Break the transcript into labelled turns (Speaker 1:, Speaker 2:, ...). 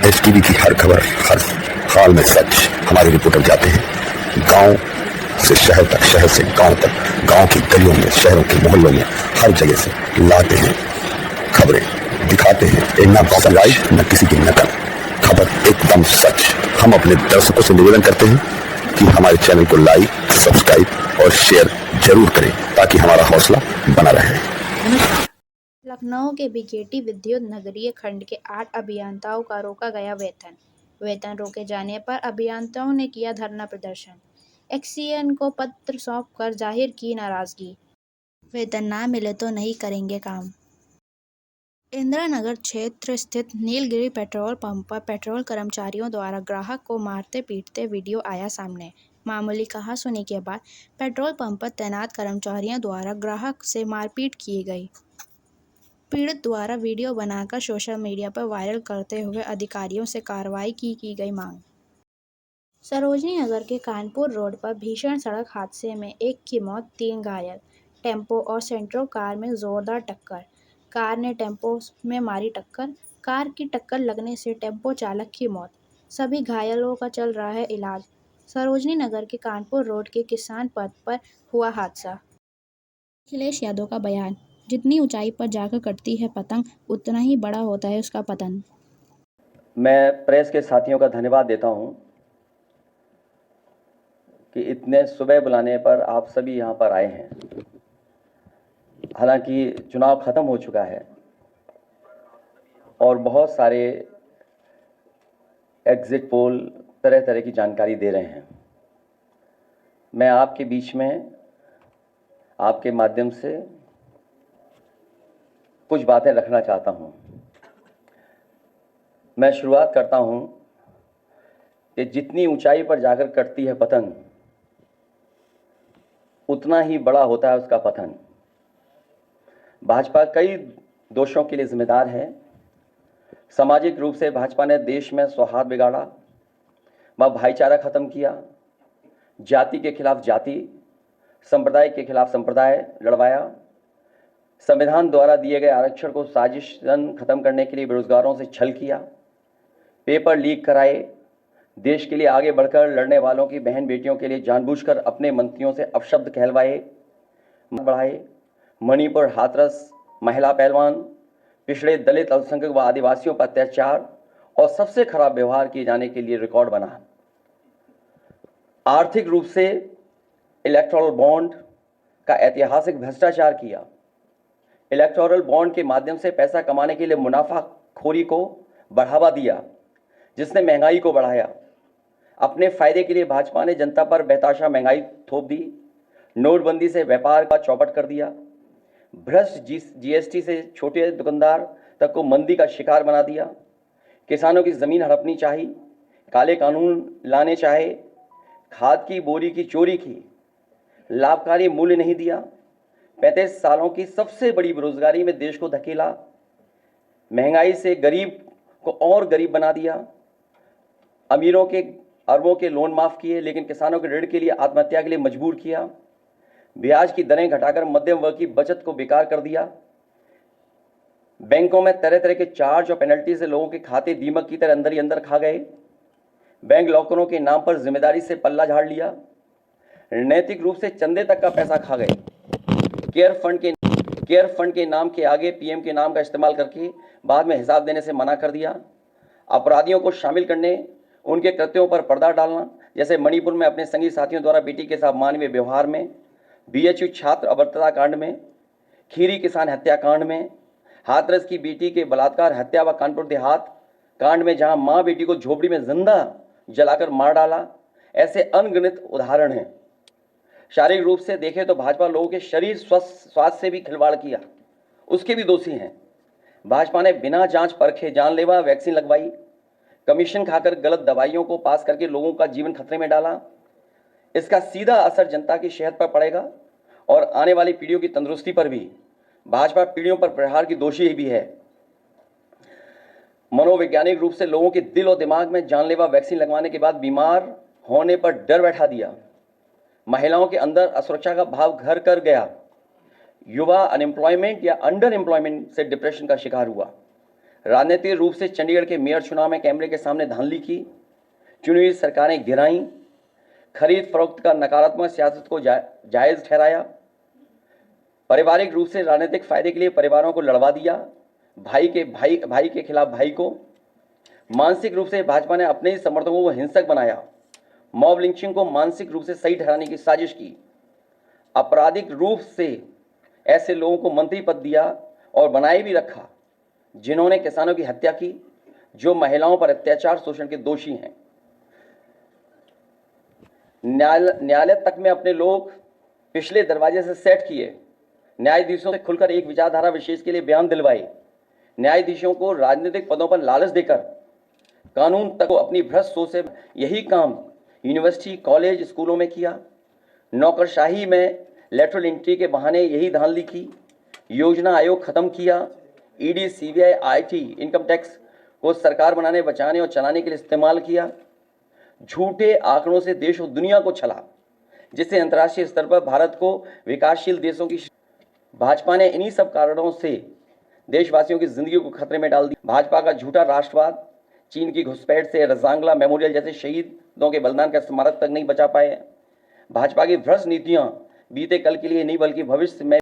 Speaker 1: STV की हर खबर, हर हाल में सच। हमारे रिपोर्टर जाते हैं गांव से शहर तक, शहर से गांव तक, गांव की गलियों में, शहरों के मोहल्लों में, हर जगह से लाते हैं खबरें, दिखाते हैं एक ना लाइव न किसी की नकल, खबर एकदम सच। हम अपने दर्शकों से निवेदन करते हैं कि हमारे चैनल को लाइक, सब्सक्राइब और शेयर जरूर करें ताकि हमारा हौसला बना रहे।
Speaker 2: लखनऊ के बीकेटी विद्युत नगरीय खंड के 8 अभियंताओं का रोका गया वेतन रोके जाने पर अभियंताओं ने किया धरना प्रदर्शन। एक्सीएन को पत्र सौंपकर जाहिर की नाराजगी। वेतन ना मिले तो नहीं करेंगे काम। इंदिरानगर क्षेत्र स्थित नीलगिरी पेट्रोल पंप पर पेट्रोल कर्मचारियों द्वारा ग्राहक को मारते पीटते वीडियो आया सामने। मामूली कहासुनी के बाद पेट्रोल पंप पर तैनात कर्मचारियों द्वारा ग्राहक से मारपीट की गई। पीड़ित द्वारा वीडियो बनाकर सोशल मीडिया पर वायरल करते हुए अधिकारियों से कार्रवाई की गई मांग। सरोजनी नगर के कानपुर रोड पर भीषण सड़क हादसे में एक की मौत, 3 घायल। टेम्पो और सेंट्रो कार में जोरदार टक्कर। कार ने टेम्पो में मारी टक्कर। कार की टक्कर लगने से टेम्पो चालक की मौत। सभी घायलों का चल रहा है इलाज। सरोजनी नगर के कानपुर रोड के किसान पथ पर हुआ हादसा। अखिलेश यादव का बयान, जितनी ऊंचाई पर जाकर कटती है पतंग, उतना ही बड़ा होता है उसका पतन।
Speaker 3: मैं प्रेस के साथियों का धन्यवाद देता हूं कि इतने सुबह बुलाने पर आप सभी यहां पर आए हैं। हालांकि चुनाव खत्म हो चुका है और बहुत सारे एग्जिट पोल तरह तरह की जानकारी दे रहे हैं। मैं आपके बीच में आपके माध्यम से कुछ बातें रखना चाहता हूं। मैं शुरुआत करता हूं कि जितनी ऊंचाई पर जाकर कटती है पतंग, उतना ही बड़ा होता है उसका पतन। भाजपा कई दोषों के लिए जिम्मेदार है। सामाजिक रूप से भाजपा ने देश में सौहार्द बिगाड़ा, भाईचारा खत्म किया, जाति के खिलाफ जाति, संप्रदाय के खिलाफ संप्रदाय लड़वाया, संविधान द्वारा दिए गए आरक्षण को साजिशन खत्म करने के लिए बेरोजगारों से छल किया, पेपर लीक कराए, देश के लिए आगे बढ़कर लड़ने वालों की बहन बेटियों के लिए जानबूझकर अपने मंत्रियों से अपशब्द कहलवाए बढ़ाए, मणिपुर हाथरस महिला पहलवान, पिछड़े दलित अल्पसंख्यक व आदिवासियों पर अत्याचार और सबसे खराब व्यवहार किए जाने के लिए रिकॉर्ड बना। आर्थिक रूप से इलेक्टोरल बॉन्ड का ऐतिहासिक भ्रष्टाचार किया। इलेक्टोरल बॉन्ड के माध्यम से पैसा कमाने के लिए मुनाफाखोरी को बढ़ावा दिया, जिसने महंगाई को बढ़ाया। अपने फायदे के लिए भाजपा ने जनता पर बेताशा महंगाई थोप दी, नोटबंदी से व्यापार का चौपट कर दिया, भ्रष्ट जीएसटी से छोटे दुकानदार तक को मंदी का शिकार बना दिया, किसानों की जमीन हड़पनी चाहिए, काले कानून लाने चाहे, खाद की बोरी की चोरी की, लाभकारी मूल्य नहीं दिया, 35 सालों की सबसे बड़ी बेरोजगारी में देश को धकेला, महंगाई से गरीब को और गरीब बना दिया, अमीरों के अरबों के लोन माफ किए लेकिन किसानों के ऋण के लिए आत्महत्या के लिए मजबूर किया, ब्याज की दरें घटाकर मध्यम वर्ग की बचत को बेकार कर दिया, बैंकों में तरह तरह के चार्ज और पेनल्टी से लोगों के खाते दीमक की तरह अंदर ही अंदर खा गए, बैंक लॉकरों के नाम पर जिम्मेदारी से पल्ला झाड़ लिया, नैतिक रूप से चंदे तक का पैसा खा गए, केयर फंड के नाम के आगे पीएम के नाम का इस्तेमाल करके बाद में हिसाब देने से मना कर दिया, अपराधियों को शामिल करने, उनके कृत्यों पर पर्दा डालना, जैसे मणिपुर में अपने संगी साथियों द्वारा बेटी के साथ मानवीय व्यवहार में, बीएचयू छात्र अभद्रता कांड में, खीरी किसान हत्याकांड में, हाथरस की बेटी के बलात्कार हत्या व कानपुर देहात कांड में जहां मां बेटी को झोपड़ी में जिंदा जलाकर मार डाला, ऐसे अनगिनत उदाहरण हैं। शारीरिक रूप से देखें तो भाजपा लोगों के शरीर स्वास्थ्य से भी खिलवाड़ किया, उसके भी दोषी हैं। भाजपा ने बिना जांच परखे जानलेवा वैक्सीन लगवाई, कमीशन खाकर गलत दवाइयों को पास करके लोगों का जीवन खतरे में डाला। इसका सीधा असर जनता की सेहत पर पड़ेगा और आने वाली पीढ़ियों की तंदुरुस्ती पर भी। भाजपा पीढ़ियों पर प्रहार की दोषी भी है। मनोवैज्ञानिक रूप से लोगों के दिल और दिमाग में जानलेवा वैक्सीन लगवाने के बाद बीमार होने पर डर बैठा दिया, महिलाओं के अंदर असुरक्षा का भाव घर कर गया, युवा अनएम्प्लॉयमेंट या अंडर एम्प्लॉयमेंट से डिप्रेशन का शिकार हुआ, राजनीतिक रूप से चंडीगढ़ के मेयर चुनाव में कैमरे के सामने धांधली की, चुनी हुई सरकारें गिराई, खरीद फरोख्त का नकारात्मक सियासत को जायज़ ठहराया, पारिवारिक रूप से राजनीतिक फायदे के लिए परिवारों को लड़वा दिया, भाई के खिलाफ भाई को, मानसिक रूप से भाजपा ने अपने ही समर्थकों को हिंसक बनाया, मॉब लिंचिंग को मानसिक रूप से सही ठहराने की साजिश की, आपराधिक रूप से ऐसे लोगों को मंत्री पद दिया और बनाए भी रखा जिन्होंने किसानों की हत्या की, जो महिलाओं पर अत्याचार शोषण के दोषी हैं। न्यायालय तक में अपने लोग पिछले दरवाजे से सेट किए, न्यायाधीशों से खुलकर एक विचारधारा विशेष के लिए बयान दिलवाए, न्यायाधीशों को राजनीतिक पदों पर लालच देकर कानून तक को अपनी भ्रष्ट सोच से यही काम यूनिवर्सिटी, कॉलेज, स्कूलों में किया, नौकरशाही में लेटरल एंट्री के बहाने यही धांधली की, योजना आयोग खत्म किया, ED, CBI, IT, income tax को सरकार बनाने, बचाने और चलाने के लिए इस्तेमाल किया, झूठे आंकड़ों से देश और दुनिया को छला, जिससे अंतर्राष्ट्रीय स्तर पर भारत को विकासशील देशों की भाजपा ने इन्हीं सब कारणों से देशवासियों की जिंदगी को खतरे में डाल दी। भाजपा का झूठा राष्ट्रवाद चीन की घुसपैठ से रजांगला मेमोरियल जैसे शहीदों के बलिदान का स्मारक तक नहीं बचा पाए। भाजपा की भ्रष्ट नीतियां बीते कल के लिए नहीं बल्कि भविष्य में